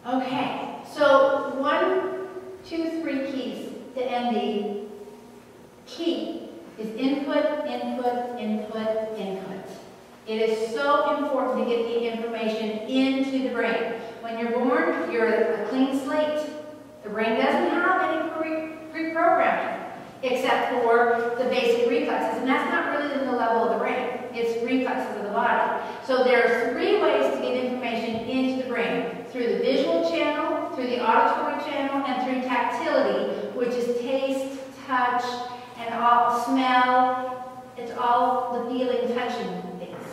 Okay, so 1, 2, 3 keys to ND. Key is input, input, input, input. It is so important to get the information into the brain. When you're born, you're a clean slate. The brain doesn't have any pre-programming except for the basic reflexes, and that's not really in the level of the brain. It's reflexes of the body. So there are 3 ways to get information into the brain: through the visual channel, through the auditory channel, and through tactility, which is taste, touch, and all smell. It's all the feeling, touching things.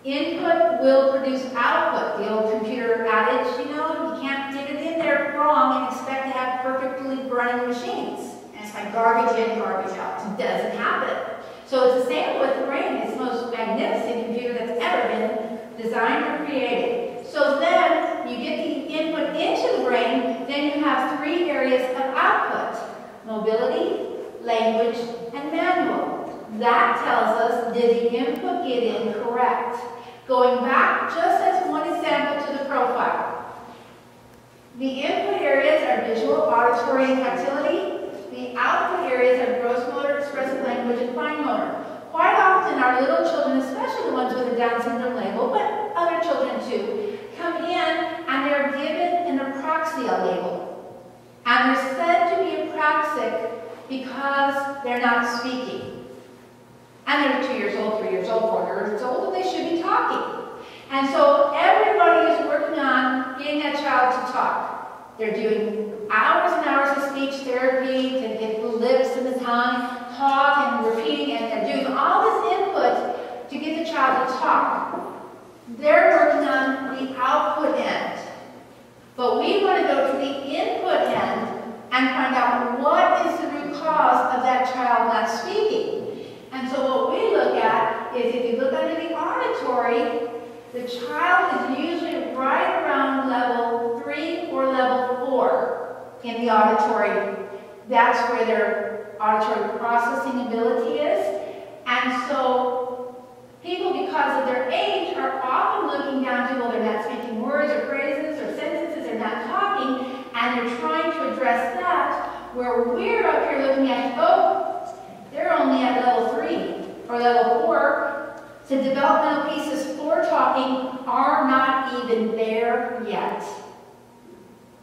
Input will produce output. The old computer adage, you know, you can't get it in there wrong and expect to have perfectly running machines. And it's like garbage in, garbage out. It doesn't happen. So it's the same with the brain. It's the most magnificent computer that's ever been designed or created. So then you get the input into the brain, then you have 3 areas of output: mobility, language, and manual. That tells us, did the input get in correct? Going back just as one example to the profile. The input areas are visual, auditory, and tactility. The output areas are gross motor, expressive language, and fine motor. Quite often our little children, especially the ones with a Down syndrome label, but other children too, come in and they're given an apraxia label. And they're said to be apraxic because they're not speaking. And they're 2 years old, 3 years old, 4 years old, and they should be talking. And so everybody is working on getting that child to talk. They're doing hours and hours of speech therapy to get the lips and the tongue, talk and repeating, and they're doing all this input to get the child to talk. They're working on the output end. But we want to go to the input end and find out what is the root cause of that child not speaking. And so what we look at is, if you look under the auditory, the child is usually right around level 3 or level 4 in the auditory. That's where their auditory processing ability is. And so people, because of their age, are often looking down to, well, they're not speaking words or phrases or sentences, they're not talking, and they're trying to address that, where we're up here looking at, oh, they're only at level 3 or level 4. The developmental pieces for talking are not even there yet.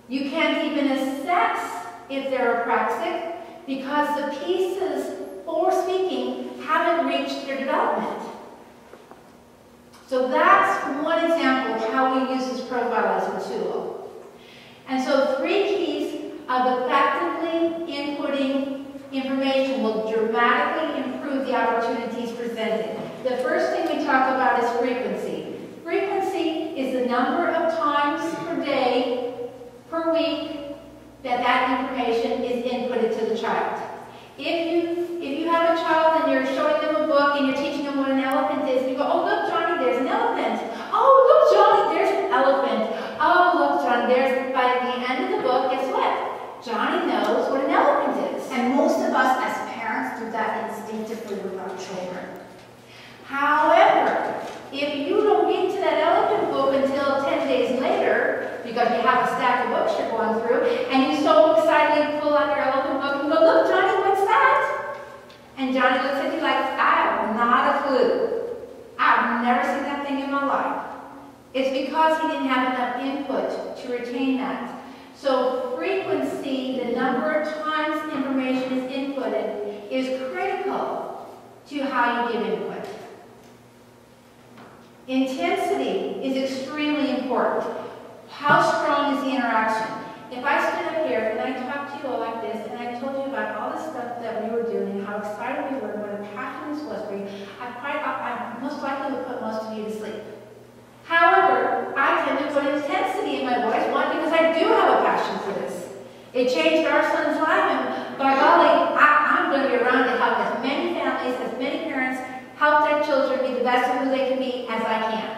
You can't even assess if they're apraxic because the pieces for speaking haven't reached their development. So that's one example of how we use this profile as a tool. And so 3 keys of effectively inputting information will dramatically improve the opportunities presented. The first thing we talk about is frequency. Frequency is the number of times per day, per week, that information is inputted to the child. If you have a child and you're showing them a book and you're teaching them what an elephant is, and you go, oh, look, Johnny, there's an elephant. Oh, look, Johnny, there's an elephant. Oh, look, Johnny, there's, by the end of the book, guess what? Johnny knows what an elephant is. And most of us as parents do that instinctively with our children. However, if you don't get to that elephant book until 10 days later, because you have a stack of books you're going through, and you so excitedly pull out your elephant book and go, look, Johnny, what's that? And Johnny looks at you like, I have not a clue. I've never seen that thing in my life. It's because he didn't have enough input to retain that. So frequency, the number of times information is inputted, is critical to how you give input. Intensity is extremely important. How strong is the interaction? If I stood up here and I talked to you all like this, and I told you about all the stuff that we were doing and how excited we were and what a passion this was for you, I most likely would put most of you to sleep. However, I tend to put intensity in my voice, one, because I do have a passion for this. It changed our son's life, and by golly, I'm going to be around to help as many families, as many parents, help their children be the best of who they can be as I can.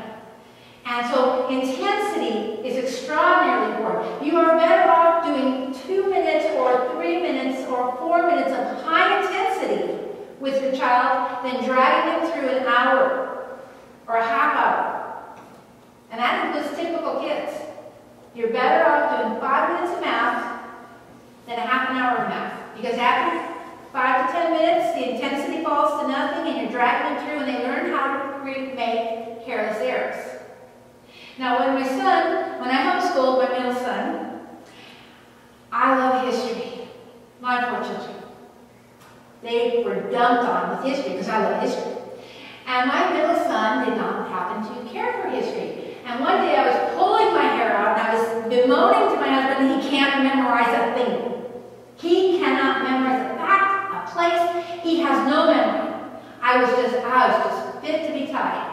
And so intensity is extraordinarily important. You are better off doing 2 minutes or 3 minutes or 4 minutes of high intensity with your child than dragging them through an hour or a half hour. And that includes typical kids. You're better off doing 5 minutes of math than a half an hour of math. Because after 5 to 10 minutes, the intensity falls to nothing and you're dragging them through and they learn how to make careless errors. Now when I homeschooled my middle son, I love history. My poor children. They were dumped on with history because I love history. And my middle son did not happen to care for history. And one day I was pulling my hair out and I was bemoaning to my husband, he can't memorize a thing. He cannot memorize a fact, a place. He has no memory. I was just fit to be tied.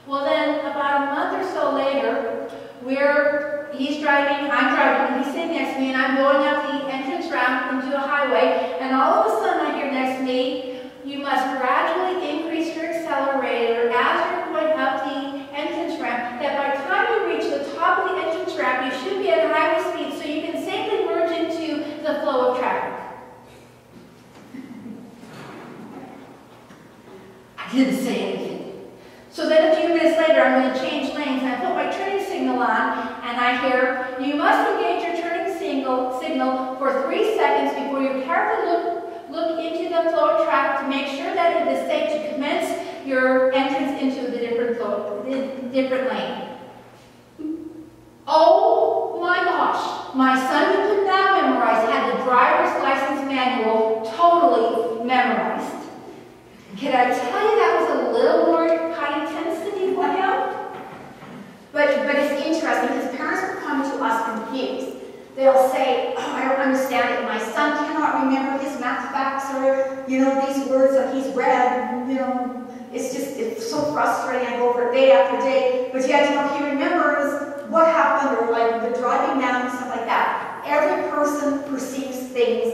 Well then, about a month or so later, he's driving, I'm driving, and he's sitting next to me, and I'm going up the entrance ramp into a highway, and all of a sudden I hear next to me, you must gradually increase your accelerator as you're going up the entrance ramp, that by the time you reach the top of the entrance ramp, you should be at highway speed so you can safely merge into the flow of traffic. I didn't say anything. So then a few minutes later, I'm going to change lanes, and I put my turning signal on, and I hear, you must engage your turning signal for 3 seconds before you carefully look into the flow of traffic to make sure that it is safe to commence your entrance into the different lane. Oh my gosh, my son who could not memorize had the driver's license manual totally memorized. Can I tell you that was a little more high intensity for him? But it's interesting because parents will come to us confused. They'll say, oh, I don't understand it. My son cannot remember his math facts or, these words that he's read. It's so frustrating. I go over it day after day. But yet, he remembers what happened or like the driving down and stuff like that. Every person perceives things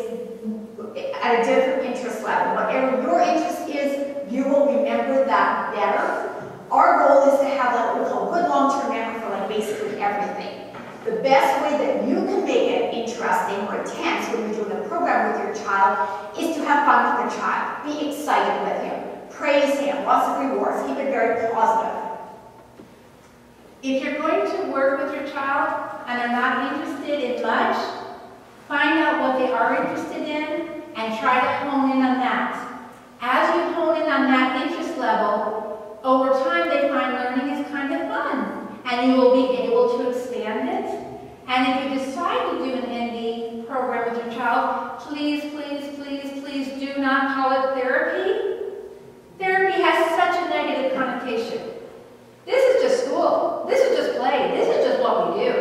at a different interest level. Whatever your interest is, you will remember that better. Our goal is to have what we call good long-term memory for basically everything. The best way that you can make it interesting or intense when you're doing a program with your child is to have fun with your child. Be excited with him. Praise him. Lots of rewards. Keep it very positive. If you're going to work with your child and are not interested in much, find out what they are interested in and try to hone in on that. As you hone in on that interest level, over time they find learning is kind of fun, and you will be able to expand it. And if you decide to do an ND program with your child, please, please, please, please do not call it therapy. Therapy has such a negative connotation. This is just school. This is just play. This is just what we do.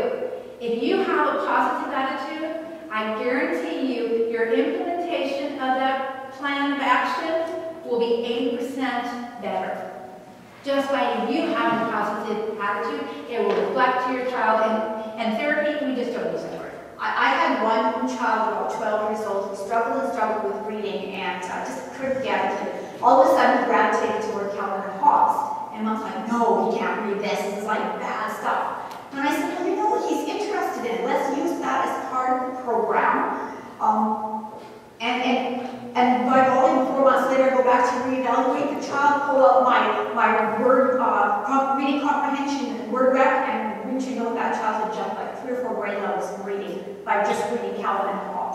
If you have a positive attitude, I guarantee you your implementation of that plan of action will be 80% better. Just by you having a positive attitude, it will reflect to your child. And therapy, we just don't use that word. I had one child about 12 years old who struggled with reading and just couldn't get it. All of a sudden, he gravitated toward Calvin and Hobbes. And Mom's like, no, he can't read this. It's like bad stuff. And I said, well, he's interested in it. Let's use that as part of the program. And by golly, 4 months later, I go back to reevaluate the child, pull out my word reading comprehension and word rec, and wouldn't you know that child had jumped like 3 or 4 grade levels in reading by just reading Calvin and Hobbes.